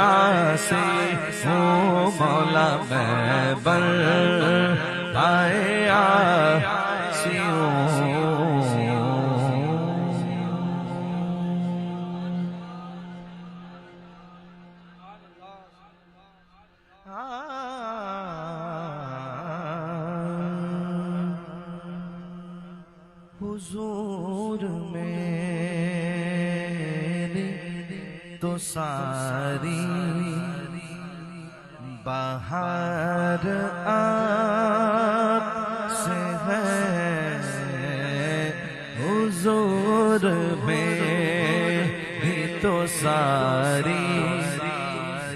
आसे हूँ मौला मैं बन आसी हुजूर मेरी तो सारी बाहर आप से है। हुजूर मेरी तो सारी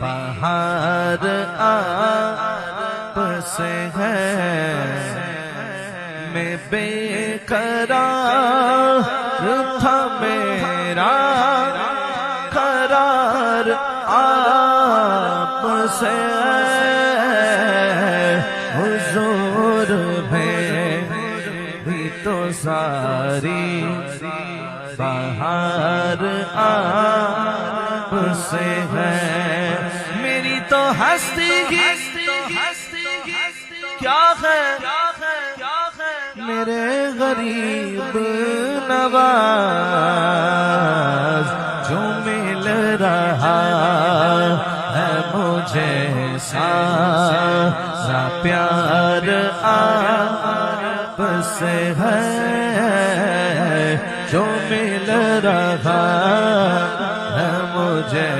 बाहर आप से है। मैं बेकरार था मेरा करार आप से हुजूर भी तो सारी बाहर आप से है। मेरी तो हस्ती क्या है मेरे गरीब नवाज जो मिल रहा है मुझे सारा प्यार आप से है। जो मिल रहा है मुझे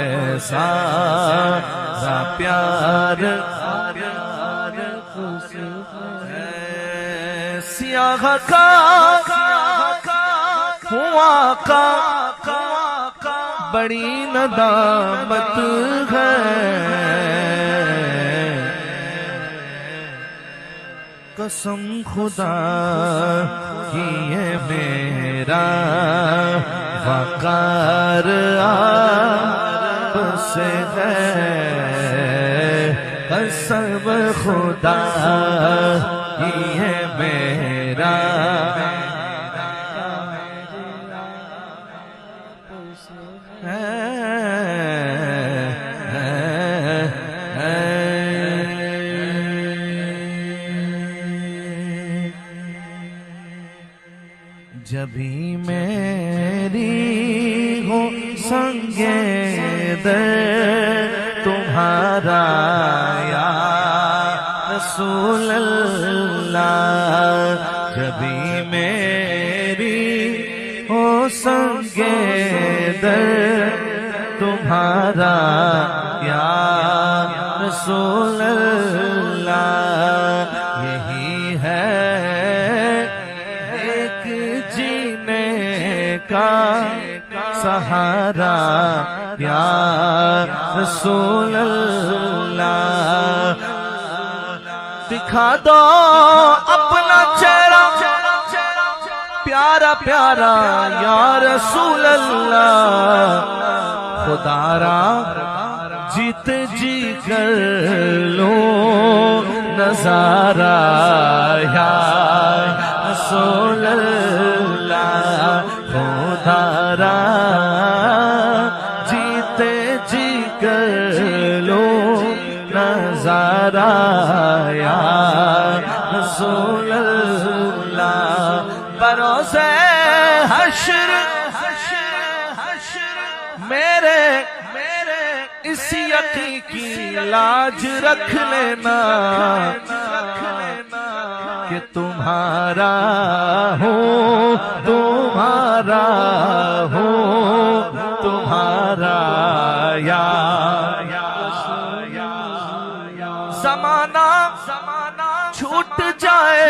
सारा प्यार सियाह का हुआ का बड़ी नदामत है। कसम खुदा की ये मेरा वकार आप से है। कसम खुदा की ये मेरा जभी मेरी हो संगे दर तुम्हारा या रसूल अल्लाह। जभी मेरी हो संगे दर तुम्हारा या रसूल अल्लाह। यही है एक जीने का सहारा या रसूल अल्लाह। दिखा दो अपना चेहरा प्यारा प्यारा या रसूल अल्लाह। खुदारा जीत जी कर लो नजारा या रसूल अल्लाह। खुदारा जीते जी कर लो नजारा या रसूल अल्लाह। बरोज़े हश्र मेरे इस यकी की लाज रख लेना कि तुम्हारा हो तुम्हारा हो तुम्हारा या ज़माना छूट जाए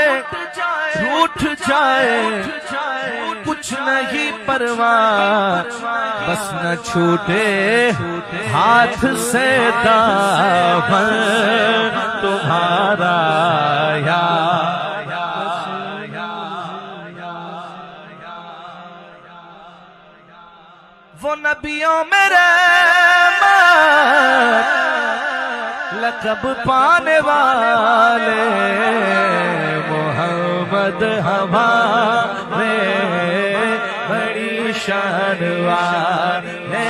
रूठ जाए कुछ नहीं परवाह। बस न छूटे हाथ से दामन तुम्हारा या वो नबियों मेरे लक़ब पाने वाले मोहम्मद हमारे बड़ी शान वाले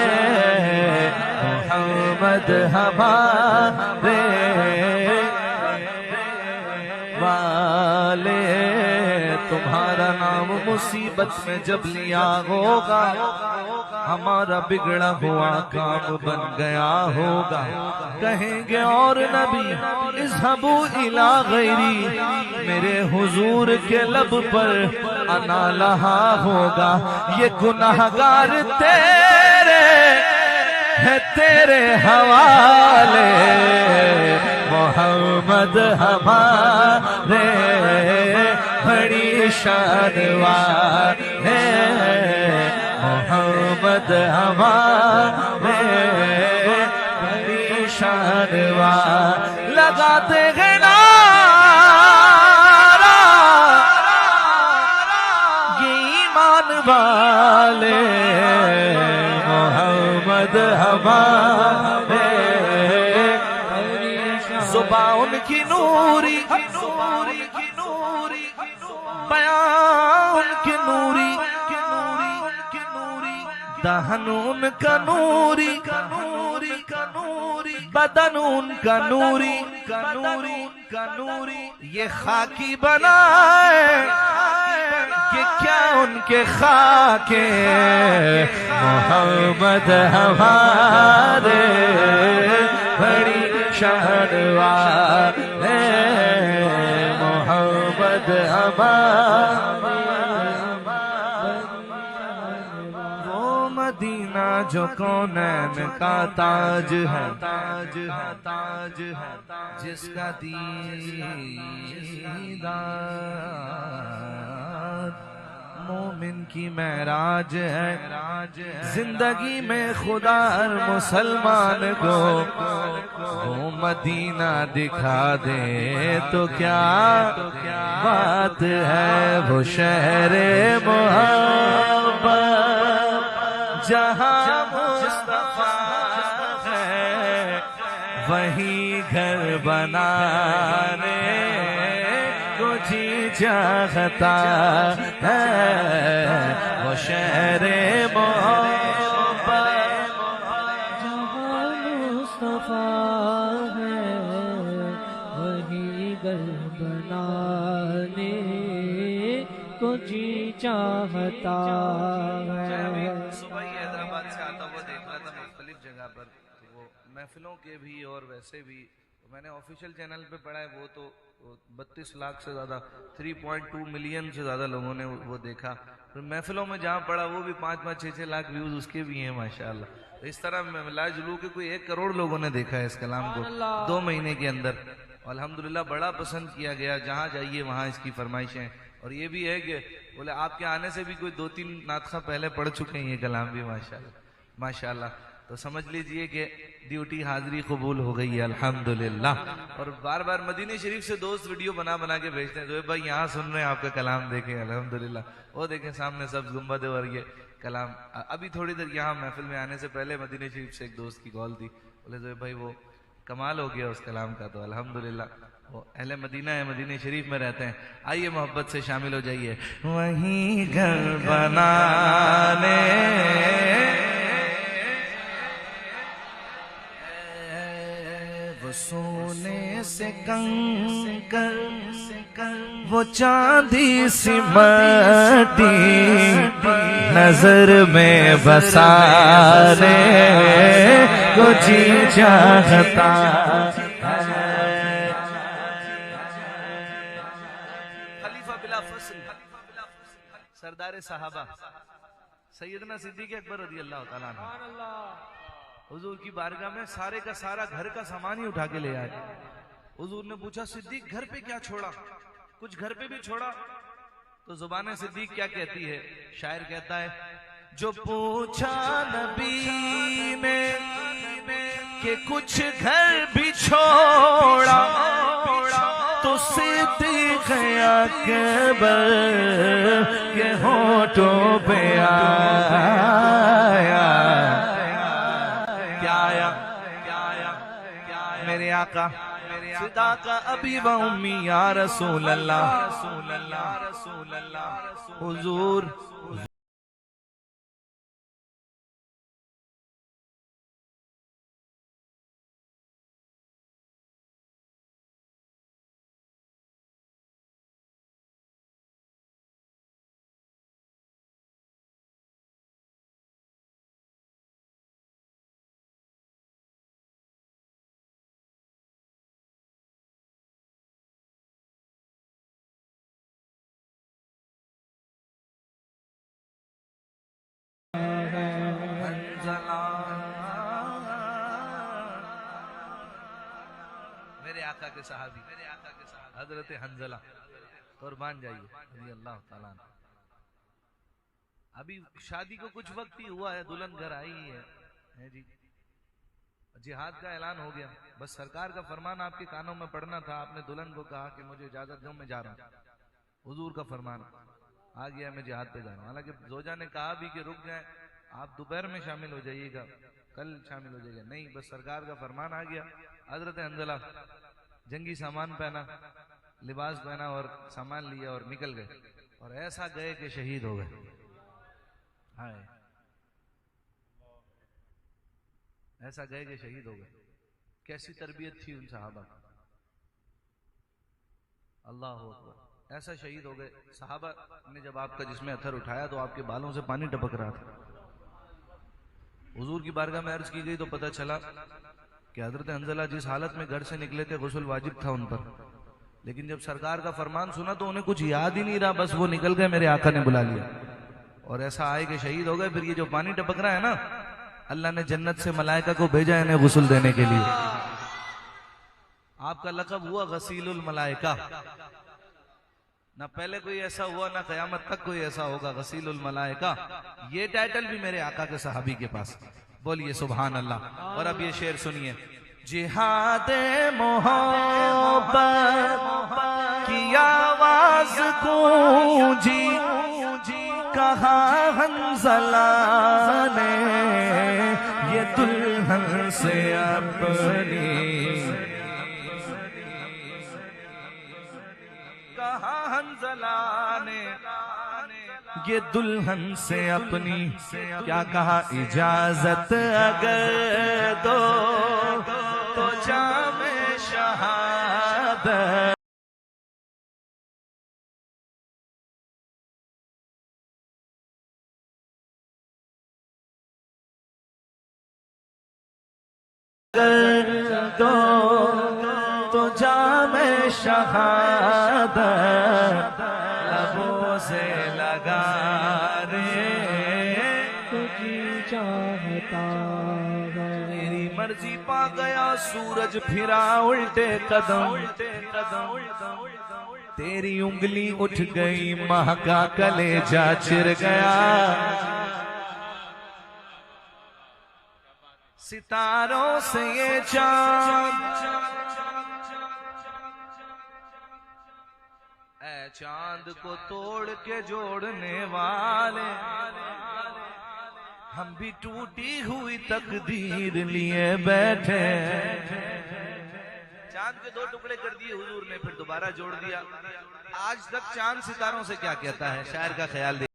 मोहम्मद मोहम्मद हमारे वाले। तुम्हारा नाम मुसीबत में जब लिया होगा, हमारा बिगड़ा हुआ काम बन गया होगा। कहेंगे और नबी इज़हबू इला गैरी, मेरे हुजूर के लब पर अना लहा होगा। ये गुनाहगार तेरे है तेरे हवाले, मोहम्मद हमारे बड़ी शान वाले, मोहम्मद हमारे बड़ी शान वाले। लगाते हैं नारा ये ईमान वाले, मोहम्मद हमारे जुबान उनकी नूरी, बयान उनकी नूरी, दहन उनका नूरी, बदन उनका नूरी, ये खाकी बनाए कि क्या उनके खाके। मोहम्मद हमारे बड़ी शान वाले, मोहम्मद हमारे। वो मदीना जो कौनैन का ताज है, जिसका दीदार मोमिन की महराज है। जिंदगी में खुदा हर मुसलमान को वो मदीना दिखा दे तो क्या बात है। वो शहरे मोहब्बत जहाँ मुस्तफा है, वहीं घर बनाने को जी चाहता है। वो शहरे मोहब्बत जहाँ मुस्तफा है, वही घर बनाने को जी चाहता है। सुबह ही हैदराबाद से आता हुआ देख रहा था मुख्तलिफ जगह पर, तो वो महफिलों के भी और वैसे भी मैंने ऑफिशियल चैनल पे पढ़ा है, वो तो 32 लाख से ज़्यादा 3.2 मिलियन से ज़्यादा लोगों ने वो देखा। फिर महफिलों में जहाँ पढ़ा वो भी 5-5, 6-6 लाख व्यूज़ उसके भी हैं माशाल्लाह। तो इस तरह लाजुलू के कोई 1 करोड़ लोगों ने देखा है इस कलाम को 2 महीने के अंदर। अल्हम्दुलिल्लाह बड़ा पसंद किया गया, जहाँ जाइए वहाँ इसकी फरमाइशें। और ये भी है कि बोले आपके आने से भी कोई 2-3 नातखा पहले पढ़ चुके हैं ये कलाम भी माशाल्लाह माशाल्लाह। तो समझ लीजिए कि ड्यूटी हाजिरी कबूल हो गई है अल्हम्दुलिल्लाह। और बार बार मदीने शरीफ से दोस्त वीडियो बना बना के भेजते हैं, जो भाई यहाँ सुन रहे हैं आपका कलाम देखें अल्हम्दुलिल्लाह। वो देखें सामने सब गुंबद और ये कलाम। अभी थोड़ी देर यहाँ महफिल में आने से पहले मदीने शरीफ से एक दोस्त की कॉल थी, बोले जो भाई वो कमाल हो गया उस कलाम का। तो अल्हम्दुलिल्लाह वो अहले मदीना है, मदीने शरीफ में रहते हैं। आइए मोहब्बत से शामिल हो जाइए। वहीं घर बनाने वो सोने से कंकर, वो चांदी सी मट्टी नजर में बसाने को जी चाहता सरदार साहबा सैयदना सिद्दीक़ अकबर रज़ी अल्लाह तआला अन्हु हुजूर की बारगाह में सारे का सारा घर का सामान ही उठा के ले आए। हुजूर ने पूछा सिद्दीक़ घर पे क्या छोड़ा, कुछ घर पे भी छोड़ा? तो जुबान सिद्दीक़ क्या कहती है, शायर कहता है जो पूछा नबी ने कि कुछ घर भी छोड़ा, तो सिद्दीक़ अकबर के होठों पे आया। क्या आया मेरे आका फिदा का अभी व उम्मी या रसूल अल्लाह हुजूर मेरे आका के सहाबी हजरत हंजला, कुर्बान जाइए रज़ी अल्लाह ताला अन्हु। अभी शादी को कुछ वक्त ही हुआ है, दुल्हन घर आई है जी, जिहाद का ऐलान हो गया, बस सरकार का फरमान आपके कानों में पड़ना था। आपने दुल्हन को कहा कि मुझे इजाजत दो, मैं जा रहा हूँ, हुजूर का फरमान आ गया, मैं जिहाद पे जा रहा हूँ। हालांकि जोजा ने कहा भी कि रुक जाए, आप दोपहर में शामिल हो जाइएगा, कल शामिल हो जाइएगा, नहीं, बस सरकार का फरमान आ गया। हजरत हंजला जंगी सामान पहना, लिबास पहना और सामान लिया और निकल गए, और ऐसा गए कि शहीद हो गए। हाय, ऐसा गए कि शहीद हो गए। कैसी तरबियत थी उन सहाबा की, अल्लाह अकबर, ऐसा शहीद हो गए। सहाबा ने जब आपका जिसमें अथर उठाया तो आपके बालों से पानी टपक रहा था। हुजूर की बारगाह में अर्ज की गई तो पता चला कि हजरत हंजला जिस हालत में घर से निकले थे गुस्ल वाजिब था उन पर, लेकिन जब सरकार का फरमान सुना तो उन्हें कुछ याद ही नहीं रहा, बस वो निकल गए, मेरे आका ने बुला लिया और ऐसा आए कि शहीद हो गए। फिर ये जो पानी टपक रहा है ना, अल्लाह ने जन्नत से मलाइका को भेजा इन्हें गुस्ल देने के लिए। आपका लक़ब हुआ गसीलुल मलाइका, ना पहले कोई ऐसा हुआ ना कयामत तक कोई ऐसा होगा, गसीलुल मलाइका। ये टाइटल भी मेरे आका के सहाबी के पास। बोलिए सुभान अल्लाह। और अब ये शेर सुनिए, जिहादे मोहब्बत की आवाज गूंजी, कहा हंजला ने ये दुल्हन से अपनी, कहा हंजला ने ये दुल्हन से अपनी, क्या कहा, इजाजत अगर दो तो जामे शहादत, दो तो जामे शहादत लबों से लगा रे, तुझी चाहता है। तेरी मर्जी पा गया सूरज फिरा उल्टे कदम, तेरी उंगली उठ गई माह का कलेजा चिर गया, सितारों से ये चांद, ऐ चांद को तोड़ के जोड़ने वाले, हम भी टूटी हुई तकदीर लिए बैठे। चांद के 2 टुकड़े कर दिए हुजूर ने, फिर दोबारा जोड़ दिया। आज तक चांद सितारों से क्या कहता है, शायर का ख्याल देखिए।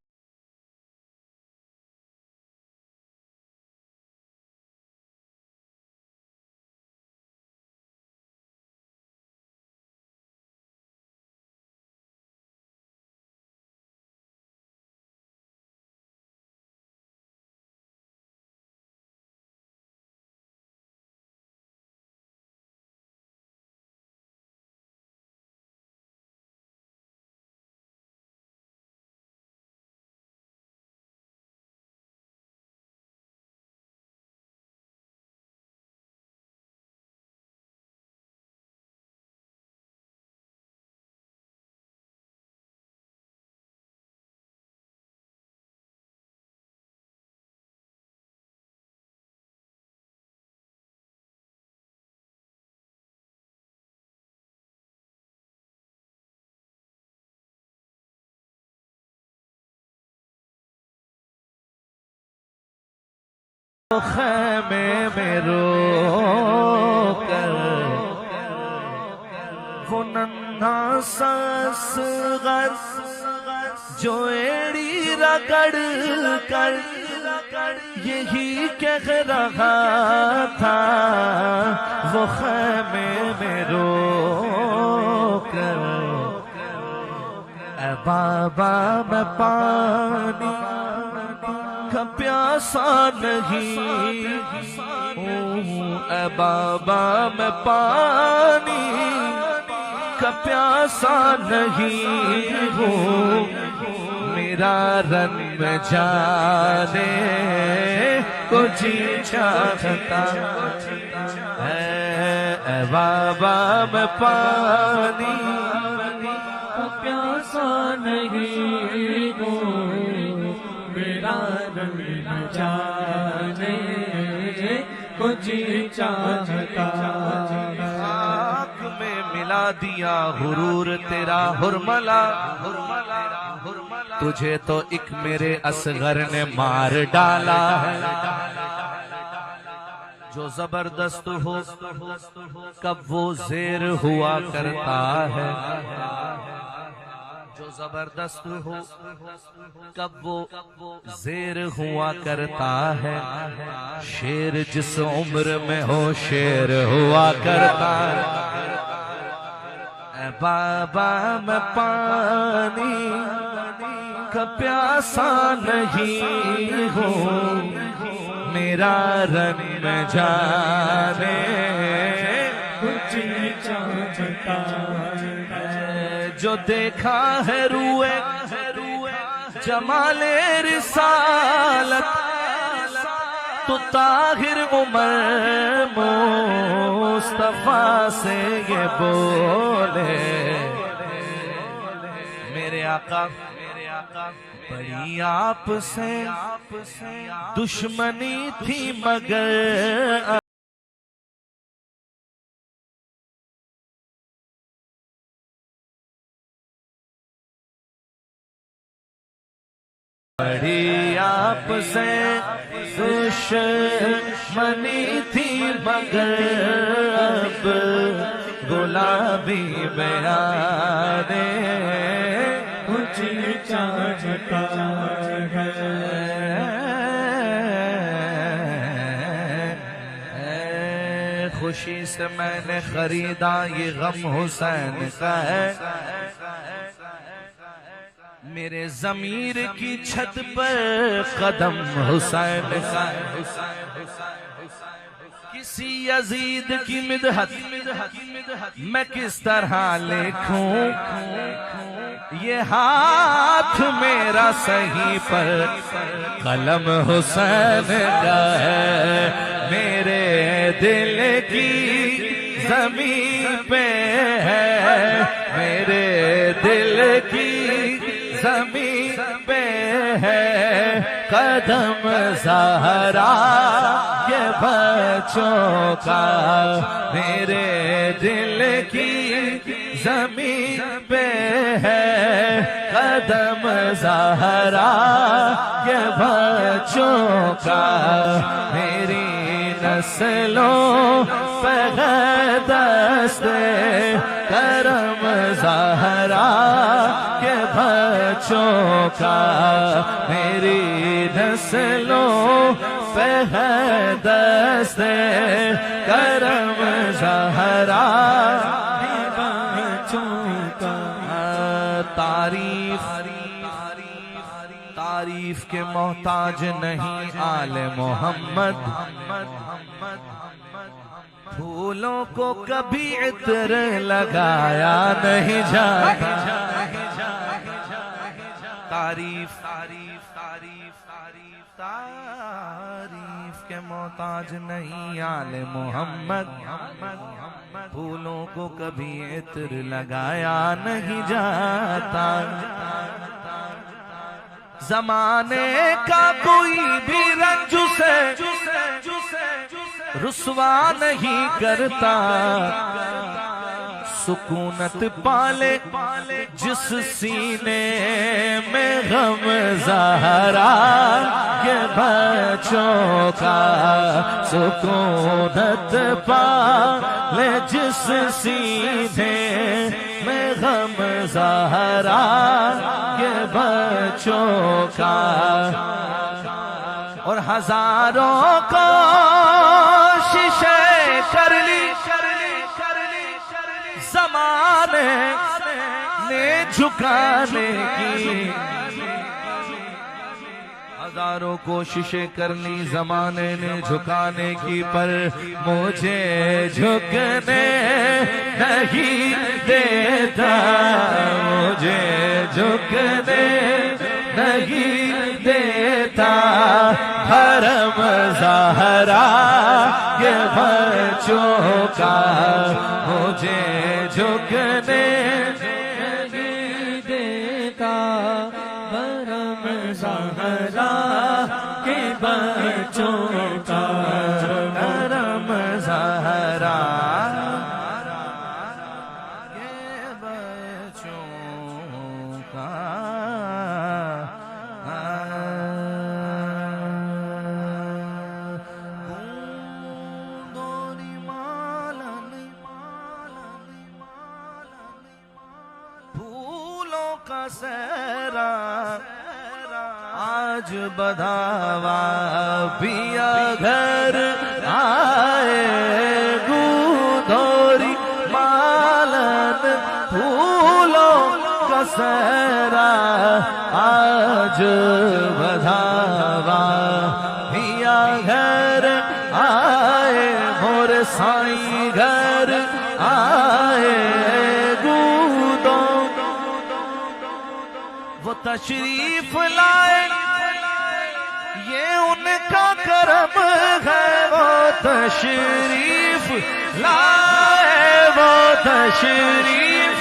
खैमे में रो कर वो नन्हा ससगर जो एड़ी रगड़ कर यही कह रहा था, वो खैमे में रो कर, ऐ बाबा मैं पानी का प्यासा नहीं हूँ, ऐ बाबा मैं पानी का प्यासा नहीं हूँ, मेरा रंग जाने को जी चाहता है, बाबा मैं पानी प्यासा नहीं हूँ, मेरा रंग न जाने को जी चाहता। आँख में मिला दिया हुरूर तेरा हुरमला, तुझे तो एक मेरे असगर ने मार डाला है। जो जबरदस्त हो कब वो जेर हुआ करता है, जो जबरदस्त हो कब वो जेर हुआ करता है। शेर जिस उम्र में हो शेर हुआ करता है। ऐ बाबा मैं पानी का प्यासा नहीं हूँ, मेरा रंग जाने कुछ चाहता है। जो देखा है रूए जमाले रिसालत, तो ताहिर उमर मुस्तफा से ये बोले, मेरे आका बड़ी आपसे दुश्मनी थी मगर बड़ी आपसे दुश्मनी थी मगर अब गुलाबी में आने कुछ चाहता है। खुशी से मैंने खरीदा ये गम हुसैन का है। मेरे ज़मीर की छत पर कदम हुसैन का है। किसी यजीद की मिदहत मैं किस तरह लिखूं, ये हाथ मेरा सही पर कलम हुसैन का है। मेरे दिल की ज़मीन पे है, मेरे दिल की ज़मीन पे है कदम ज़हरा के बच्चों का। मेरे दिल की ज़मीन पे है कदम ज़हरा के बच्चों का। मेरी नस्लों पे है दस्ते करम ज़हरा के बच्चों का। मेरी नस्लों पे है दस्ते करम ज़हरा के बच्चों का। तारीफ के मोहताज नहीं आले मोहम्मद, फूलों को कभी इत्र लगाया नहीं जाता। तारीफ के मोहताज नहीं आले मोहम्मद, फूलों को कभी इत्र लगाया नहीं जाता। जमाने का कोई भी रंज से रुसवा नहीं करता। सुकूनत पाले जिस सीने में गम ज़हरा के बच्चों का। सुकूनत पाले जिस सीने में गम ज़हरा के बच्चों का। और हजारों को शीशे कर ली ज़माने ने झुकाने की। हजारों कोशिशें कर ली ज़माने ने झुकाने की, पर मुझे झुकने नहीं देता। मुझे झुकने नहीं देता भरम ज़हरा के बच्चों का मुझे झुकने नहीं देता भरम ज़हरा के बच्चों का भरम ज़हरा के बच्चों का बूंदों मालन फूलों का सहरा आज बधावा पिया घर आए दूधोरी मालन फूलों का सहरा आज बधावा पिया घर आए मोर साईं घर आए दूधों वो तशरीफ लाए ये उनका करम है वो तशरीफ लाए वो तशरीफ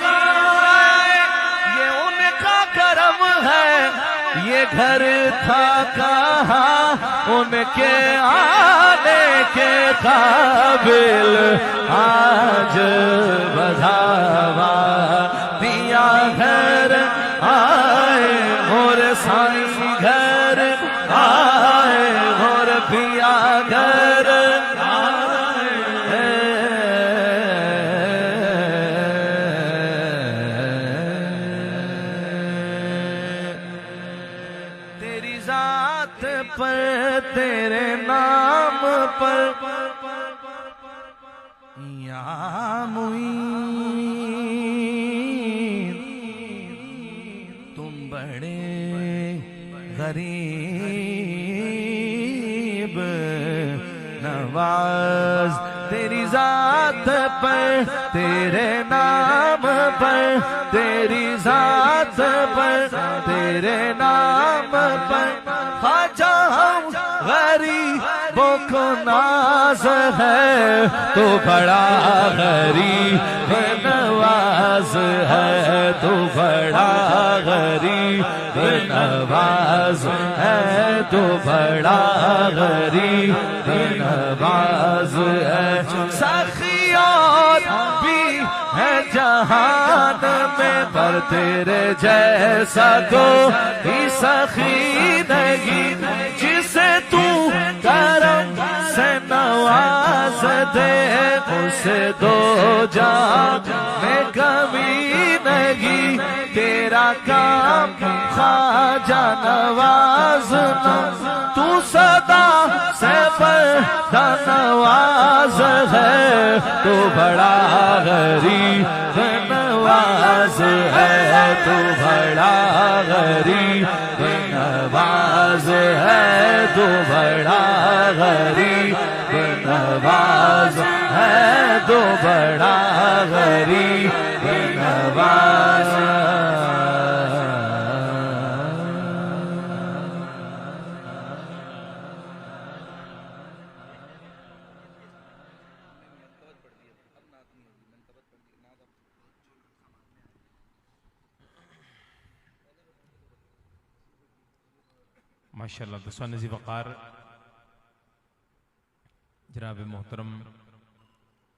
लाए ये उनका करम है ये घर था कहाँ उनके आने के काबिल आज बधावा पिया घर आए मोर साईं घर आए मोर पिया घर तेरी जात पर तेरे नाम पर या मुईन तुम बड़े गरीब नवाज तेरी जात पर तेरे नाम पर तेरी जात पर तेरे नाम पर ख्वाजा हम गरीबों को नाज है तो बड़ा गरीब नवाज है तो बड़ा गरीब नवाज है तो बड़ा गरीब नवाज है सखियात भी है जहान में पर तेरे जैसा कोई सखी नहीं जिसे तू करम से नवाज दे उसे दो जान में कमी नहीं तेरा काम ख्वाजा नवाजना तू सदा से बड़ा नवाज है तू बड़ा गरीब नवाज है तू बड़ा गरीब नवाज है तू बड़ा गरीब नवाज है तू बड़ा गरीब नवाज माशाअल्लाह। दसवां नज़ीर वक़ार जनाब मोहतरम